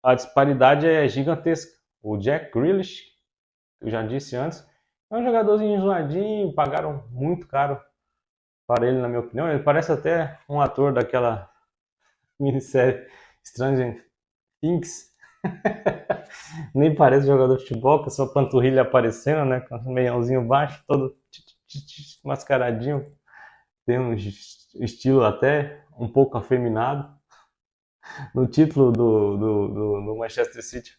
a disparidade é gigantesca. O Jack Grealish, eu já disse antes, é um jogadorzinho enjoadinho, pagaram muito caro para ele, na minha opinião. Ele parece até um ator daquela minissérie Stranger Things. Nem parece jogador de futebol, com a sua panturrilha aparecendo, né? Com o meiãozinho baixo, todo mascaradinho. Tem um estilo até um pouco afeminado. No título do Manchester City,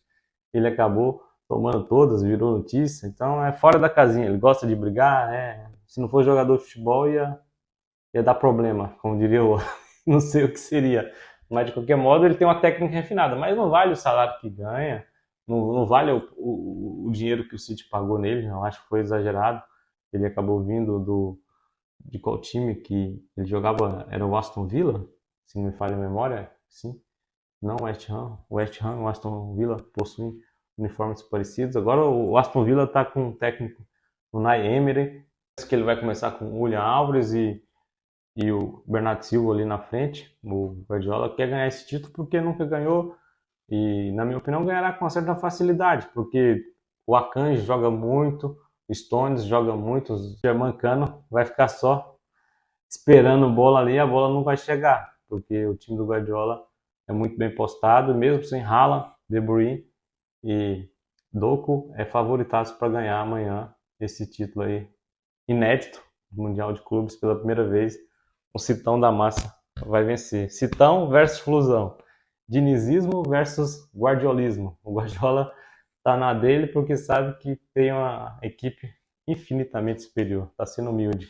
ele acabou tomando todas, virou notícia. Então é fora da casinha, ele gosta de brigar. Se não for jogador de futebol, ia dar problema, como diria o não sei o que seria. Mas de qualquer modo, ele tem uma técnica refinada. Mas não vale o salário que ganha, não vale o dinheiro que o City pagou nele. Eu acho que foi exagerado. Ele acabou vindo de qual time que ele jogava? Era o Aston Villa, se não me falha a memória. Sim. Não, West Ham. O West Ham e o Aston Villa possuem uniformes parecidos. Agora o Aston Villa está com um técnico, o Unai Emery. Parece que ele vai começar com o Julian Alvarez e o Bernardo Silva ali na frente. O Guardiola quer ganhar esse título porque nunca ganhou e, na minha opinião, ganhará com uma certa facilidade, porque o Akanji joga muito, o Stones joga muito, o Germancano vai ficar só esperando bola ali e a bola não vai chegar, porque o time do Guardiola é muito bem postado, mesmo sem Haaland, De Bruyne e Doku, é favoritaço para ganhar amanhã esse título aí inédito do Mundial de Clubes pela primeira vez. O Citão da Massa vai vencer. Citão versus Flusão. Dinizismo versus guardiolismo. O Guardiola tá na dele porque sabe que tem uma equipe infinitamente superior. Tá sendo humilde.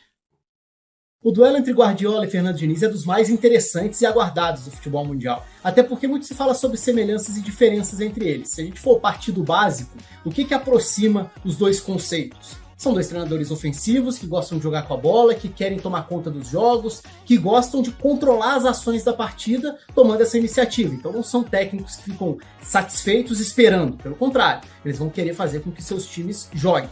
O duelo entre Guardiola e Fernando Diniz é dos mais interessantes e aguardados do futebol mundial. Até porque muito se fala sobre semelhanças e diferenças entre eles. Se a gente for partir do básico, o que aproxima os dois conceitos? São dois treinadores ofensivos que gostam de jogar com a bola, que querem tomar conta dos jogos, que gostam de controlar as ações da partida tomando essa iniciativa. Então não são técnicos que ficam satisfeitos esperando. Pelo contrário, eles vão querer fazer com que seus times joguem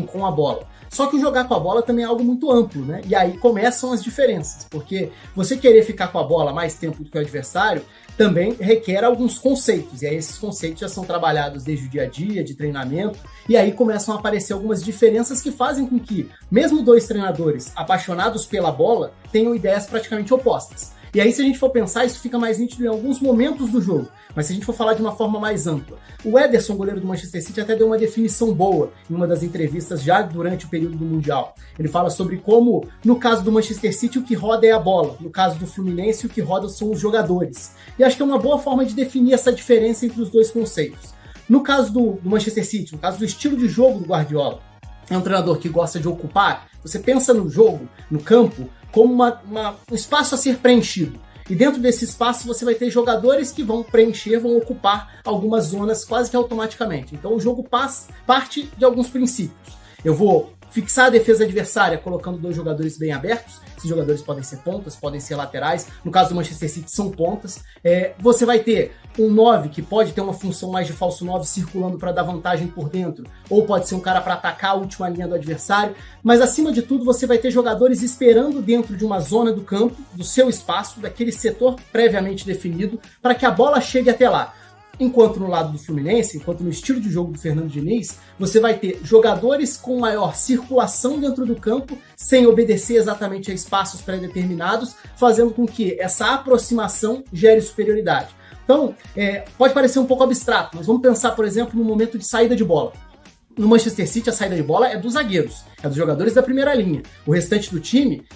com a bola. Só que o jogar com a bola também é algo muito amplo, né? E aí começam as diferenças, porque você querer ficar com a bola mais tempo do que o adversário também requer alguns conceitos, e aí esses conceitos já são trabalhados desde o dia a dia, de treinamento, e aí começam a aparecer algumas diferenças que fazem com que, mesmo dois treinadores apaixonados pela bola, tenham ideias praticamente opostas. E aí, se a gente for pensar, isso fica mais nítido em alguns momentos do jogo. Mas se a gente for falar de uma forma mais ampla, o Ederson, goleiro do Manchester City, até deu uma definição boa em uma das entrevistas já durante o período do Mundial. Ele fala sobre como, no caso do Manchester City, o que roda é a bola. No caso do Fluminense, o que roda são os jogadores. E acho que é uma boa forma de definir essa diferença entre os dois conceitos. No caso do Manchester City, no caso do estilo de jogo do Guardiola, é um treinador que gosta de ocupar. Você pensa no jogo, no campo, como um espaço a ser preenchido. E dentro desse espaço você vai ter jogadores que vão preencher, vão ocupar algumas zonas quase que automaticamente. Então o jogo parte de alguns princípios. Eu vou fixar a defesa adversária colocando dois jogadores bem abertos. Esses jogadores podem ser pontas, podem ser laterais. No caso do Manchester City são pontas. Você vai ter um 9 que pode ter uma função mais de falso 9 circulando para dar vantagem por dentro. Ou pode ser um cara para atacar a última linha do adversário. Mas acima de tudo você vai ter jogadores esperando dentro de uma zona do campo, do seu espaço, daquele setor previamente definido, para que a bola chegue até lá. Enquanto no lado do Fluminense, enquanto no estilo de jogo do Fernando Diniz, você vai ter jogadores com maior circulação dentro do campo, sem obedecer exatamente a espaços pré-determinados, fazendo com que essa aproximação gere superioridade. Então, pode parecer um pouco abstrato, mas vamos pensar, por exemplo, no momento de saída de bola. No Manchester City, a saída de bola é dos zagueiros, é dos jogadores da primeira linha. O restante do time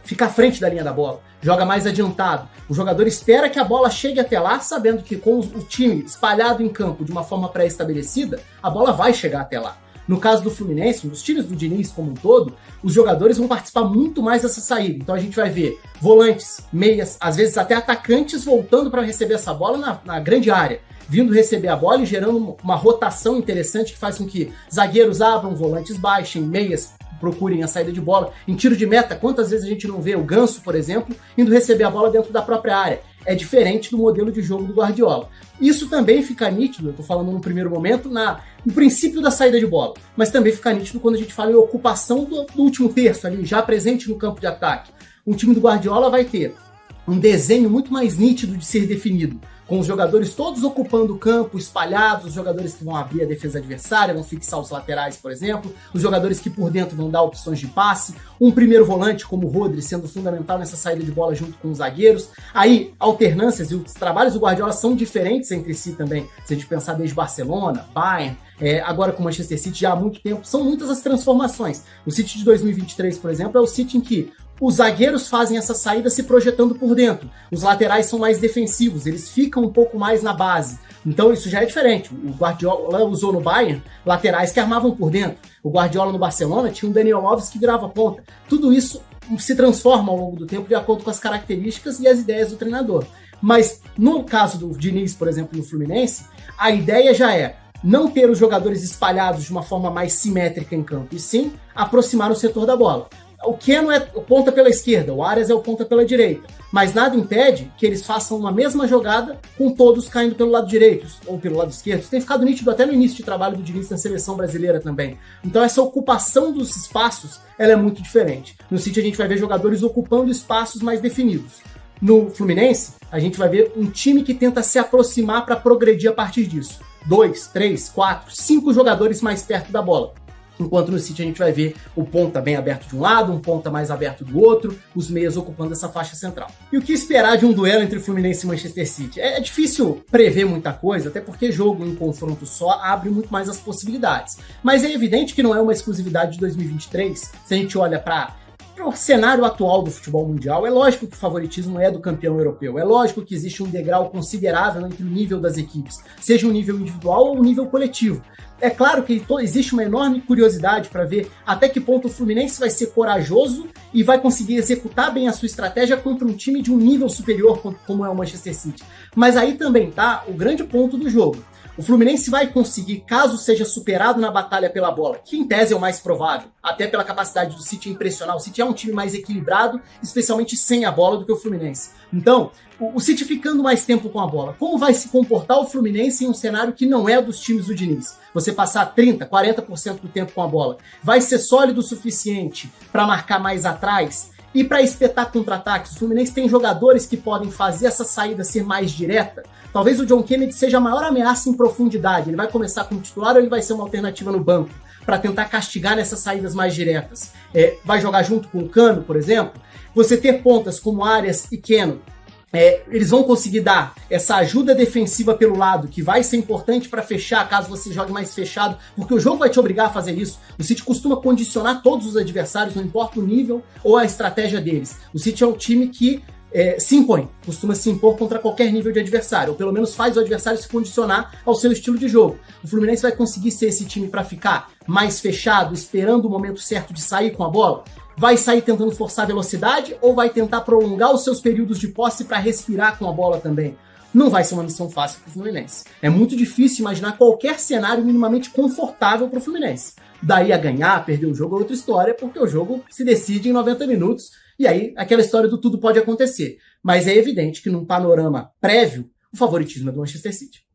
fica à frente da linha da bola, joga mais adiantado. O jogador espera que a bola chegue até lá, sabendo que com o time espalhado em campo de uma forma pré-estabelecida, a bola vai chegar até lá. No caso do Fluminense, nos times do Diniz como um todo, os jogadores vão participar muito mais dessa saída. Então a gente vai ver volantes, meias, às vezes até atacantes voltando para receber essa bola na grande área, vindo receber a bola e gerando uma rotação interessante que faz com que zagueiros abram, volantes baixem, meias procurem a saída de bola. Em tiro de meta, quantas vezes a gente não vê o Ganso, por exemplo, indo receber a bola dentro da própria área? É diferente do modelo de jogo do Guardiola. Isso também fica nítido, eu estou falando no primeiro momento, no princípio da saída de bola, mas também fica nítido quando a gente fala em ocupação do último terço ali, já presente no campo de ataque. O time do Guardiola vai ter um desenho muito mais nítido de ser definido, com os jogadores todos ocupando o campo, espalhados, os jogadores que vão abrir a defesa adversária, vão fixar os laterais, por exemplo, os jogadores que por dentro vão dar opções de passe, um primeiro volante como o Rodri sendo fundamental nessa saída de bola junto com os zagueiros. Aí, alternâncias e os trabalhos do Guardiola são diferentes entre si também, se a gente pensar desde Barcelona, Bayern, agora com o Manchester City já há muito tempo, são muitas as transformações. O City de 2023, por exemplo, é o City em que os zagueiros fazem essa saída se projetando por dentro. Os laterais são mais defensivos, eles ficam um pouco mais na base. Então isso já é diferente. O Guardiola usou no Bayern laterais que armavam por dentro. O Guardiola no Barcelona tinha um Daniel Alves que virava ponta. Tudo isso se transforma ao longo do tempo de acordo com as características e as ideias do treinador. Mas no caso do Diniz, por exemplo, no Fluminense, a ideia já é não ter os jogadores espalhados de uma forma mais simétrica em campo, e sim aproximar o setor da bola. O Keno é o ponta pela esquerda, o Arias é o ponta pela direita, mas nada impede que eles façam uma mesma jogada com todos caindo pelo lado direito ou pelo lado esquerdo. Isso tem ficado nítido até no início de trabalho do Diniz na seleção brasileira também. Então essa ocupação dos espaços, ela é muito diferente. No City a gente vai ver jogadores ocupando espaços mais definidos. No Fluminense, a gente vai ver um time que tenta se aproximar para progredir a partir disso. 2, 3, 4, 5 jogadores mais perto da bola. Enquanto no City a gente vai ver o ponta bem aberto de um lado, um ponta mais aberto do outro, os meias ocupando essa faixa central. E o que esperar de um duelo entre Fluminense e Manchester City? É difícil prever muita coisa, até porque jogo em confronto só abre muito mais as possibilidades. Mas é evidente que não é uma exclusividade de 2023. Se a gente olha para o cenário atual do futebol mundial, é lógico que o favoritismo é do campeão europeu, é lógico que existe um degrau considerável entre o nível das equipes, seja um nível individual ou um nível coletivo. É claro que existe uma enorme curiosidade para ver até que ponto o Fluminense vai ser corajoso e vai conseguir executar bem a sua estratégia contra um time de um nível superior como é o Manchester City. Mas aí também tá o grande ponto do jogo. O Fluminense vai conseguir, caso seja superado na batalha pela bola, que em tese é o mais provável, até pela capacidade do City impressionar. O City é um time mais equilibrado, especialmente sem a bola, do que o Fluminense. Então, o City ficando mais tempo com a bola, como vai se comportar o Fluminense em um cenário que não é dos times do Diniz? Você passar 30%, 40% do tempo com a bola, vai ser sólido o suficiente para marcar mais atrás? E para espetar contra-ataques, o Fluminense tem jogadores que podem fazer essa saída ser mais direta. Talvez o John Kennedy seja a maior ameaça em profundidade. Ele vai começar como titular ou ele vai ser uma alternativa no banco para tentar castigar nessas saídas mais diretas? Vai jogar junto com o Cano, por exemplo? Você ter pontas como Arias e Keno, eles vão conseguir dar essa ajuda defensiva pelo lado, que vai ser importante para fechar, caso você jogue mais fechado, porque o jogo vai te obrigar a fazer isso. O City costuma condicionar todos os adversários, não importa o nível ou a estratégia deles. O City é um time que se impõe, costuma se impor contra qualquer nível de adversário, ou pelo menos faz o adversário se condicionar ao seu estilo de jogo. O Fluminense vai conseguir ser esse time para ficar mais fechado, esperando o momento certo de sair com a bola? Vai sair tentando forçar a velocidade ou vai tentar prolongar os seus períodos de posse para respirar com a bola também? Não vai ser uma missão fácil para o Fluminense. É muito difícil imaginar qualquer cenário minimamente confortável para o Fluminense. Daí a ganhar, perder o jogo é outra história, porque o jogo se decide em 90 minutos e aí aquela história do tudo pode acontecer. Mas é evidente que num panorama prévio, o favoritismo é do Manchester City.